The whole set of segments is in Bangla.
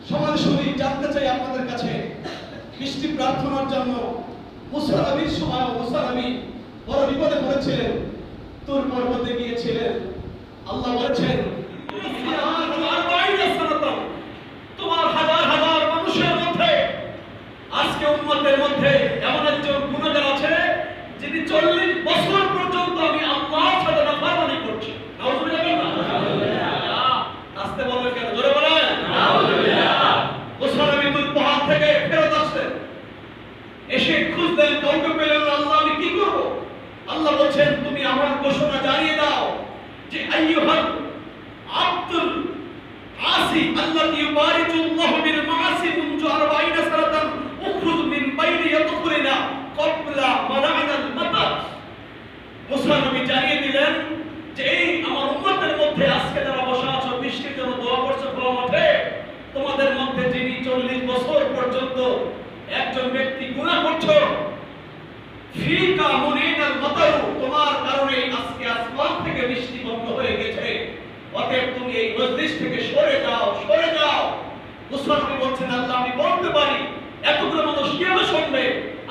সমাজ শরীর জানতে চাই আপনাদের কাছে বৃষ্টি প্রার্থনার জন্য মুসা নবীর সময় মুসা নবী বড় বিপদে পড়েছিলেন, তুর পর্বতে গিয়েছিলেন। আল্লাহ বলেছেন তোমার হাজার হাজার মানুষের মধ্যে আজকে উম্মতের মধ্যে এমন একজন গুণাগার আছে যিনি 40 বছর পর্যন্ত আমি আল্লাহর সাথে নাফরমানি করছি। আসতে বলবেন কেন? জোরে বলেন। মুসা নবী তুর পাহাড় থেকে ফেরত আসলেন, এসে খুঁজলেন, কাউকে পেলেন না। আল্লাহ আমি কি করব? আল্লাহ বলছেন তুমি আমার ঘোষণা জানিয়ে দাও যে আইয়ুহাল আব্দুল আসি আল্লাযী ইউবারিজুল্লাহু বিল মাআসি মুনযু 40 সানাতান উখরুজ মিন বাইনি ইয়াদখুলিনা ক্বাবলা মানা'নাল মাতার। মুসা নবী জানিয়ে দিলেন যে এই আমার উম্মতের মধ্যে আজকে যারা বসা আছো, বৃষ্টির জন্য দোয়া করছো খোলা মাঠে, তোমাদের মধ্যে যিনি 40 বছর পর্যন্ত একজন ব্যক্তি গুনাহ করছো, ফিকা মুনিনাল মাতার, তোমার কারণে আজকে আসমান থেকে বৃষ্টি বন্ধ হয়ে গেছে, অতএব তুমি এই মজলিস থেকে সরে যাও, সরে যাও। মুসা নবী বলছেন আল্লাহ আমি বলতে পারি, এতগুলো মানুষ কিভাবে শুনবে?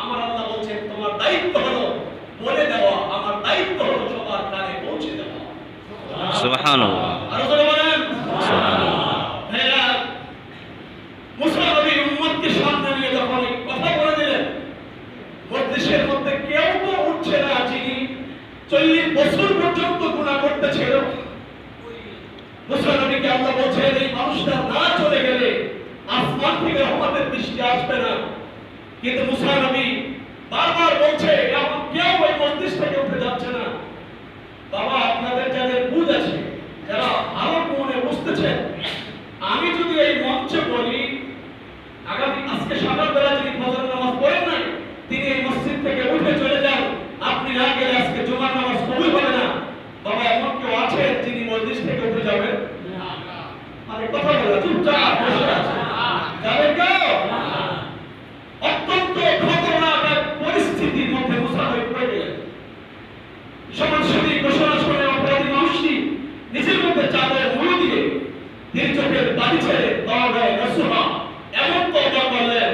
আমার আল্লাহ বলছেন তোমার দায়িত্ব হলো বলে দেওয়া, আমার দায়িত্ব হলো সবার কানে পৌঁছে দেওয়া। সুবহানাল্লাহ। আর জোরে বলেন সুবহানাল্লাহ। ভাইরা, মুসা নবী উম্মতকে সামনে নিয়ে যখন কথা বলে দিলেন, মজলিসের মধ্যে কেউ তো উঠছে না যিনি 40 বছর পর্যন্ত গুনাহ করতেছিল। মুসা নবীকে আল্লাহ বলছেন এই মানুষটা না চলে গেলে আসমান থেকে রহমতের বৃষ্টি আসবে না। কিন্তু মুসা নবী বারবার বলছে এমন কেউ ওই মজলিস থেকে উঠে যাচ্ছে না। বাবা, আপনাদের যাদের বুঝ আছে, যারা ভালো মনে বুঝতেছেন, আমি যদি এই মঞ্চে বলি আগামী আজকে সকালবেলা যিনি ফজর নামাজ পড়েন নাই তিনি এই মসজিদ থেকে উঠে চলে যান, আপনি না গেলে আজকে জুমার নামাজ কবুল হবে না। বাবা, এমন কেউ আছে যিনি মসজিদ থেকে উঠে যাবেন? আরে কথা বলো, চুপচাপ বসে আছে, যাবে কেউ? অত্যন্ত খতরনাক এক পরিস্থিতির মধ্যে মুসা নবী পড়ে গেলেন। সমাজসেবী ঘোষণা শুনে অপরাধী মানুষটি নিজের মধ্যে চাদর মুড়ি দিয়ে তিনি চোখের বাড়ি ছেড়ে তওবায়ে নসুহা এমন তওবা করলেন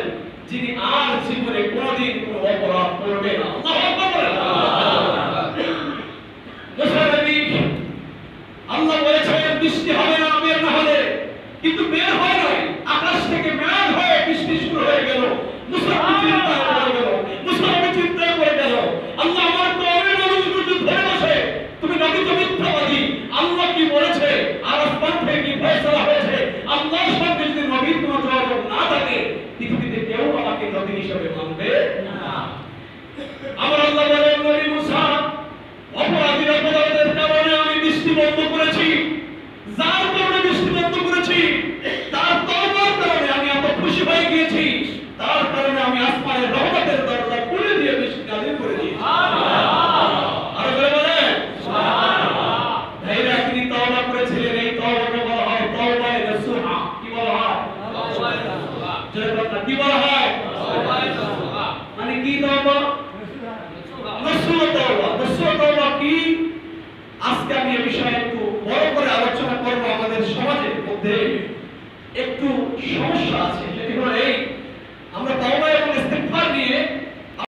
যিনি আর জীবনে কোনোদিন কোনো অপরাধ করবে না। আল্লাহু আকবার। মুসা নবী আল্লাহ বলেছেন বৃষ্টি হবে না বের না হলে, কিন্তু বের হয় নাই, আকাশ থেকে মেঘ হয়ে বৃষ্টি শুরু হয়ে গেল। মুসা চিন্তায় পড়ে গেল, মুসা চিন্তায় পড়ে গেল, আল্লাহ আমার কওমের মানুষগুলো ধরে বসে, তুমি নবী তো মিথ্যাবাদী, আল্লাহ কি বলেছে আর আসমান থেকে কি ফয়সালা হয়েছে, আল্লাহর সঙ্গে যদি নবীর কোনো যোগাযোগ না থাকে পৃথিবীতে কেউ আমাকে নবী হিসেবে মানবে না। আমার আল্লাহ বলেন নবী মুসা অপরাধীর অপরাধের কারণে আমি বৃষ্টি বন্ধ করেছি, যার কারণে বৃষ্টি বন্ধ করেছি তার তওবার কারণে আমি এত খুশি হয়ে গিয়েছি, তার কারণে আমি আসমানের রহমতের দরজা খুলে দিয়ে বৃষ্টি নাযিল করে দিয়েছি। আর বলে বলেন সুবহানাল্লাহ। ভাইরা, তিনি তওবা করেছিলেন, এই তওবাকে বলা হয় তওবায়ে নসুহা। কি বলা হয়? তওবায়ে নসুহা। জোরে বলেন, কি বলা হয়? তওবায়ে নসুহা। মানে কি তওবা? নসুহা তওবা। নসুহা তওবা কি? আজকে আমি এই বিষয়ে একটু বড় করে আলোচনা করব। আমাদের সমাজের মধ্যে একটু সমস্যা আছে, সেটি হলো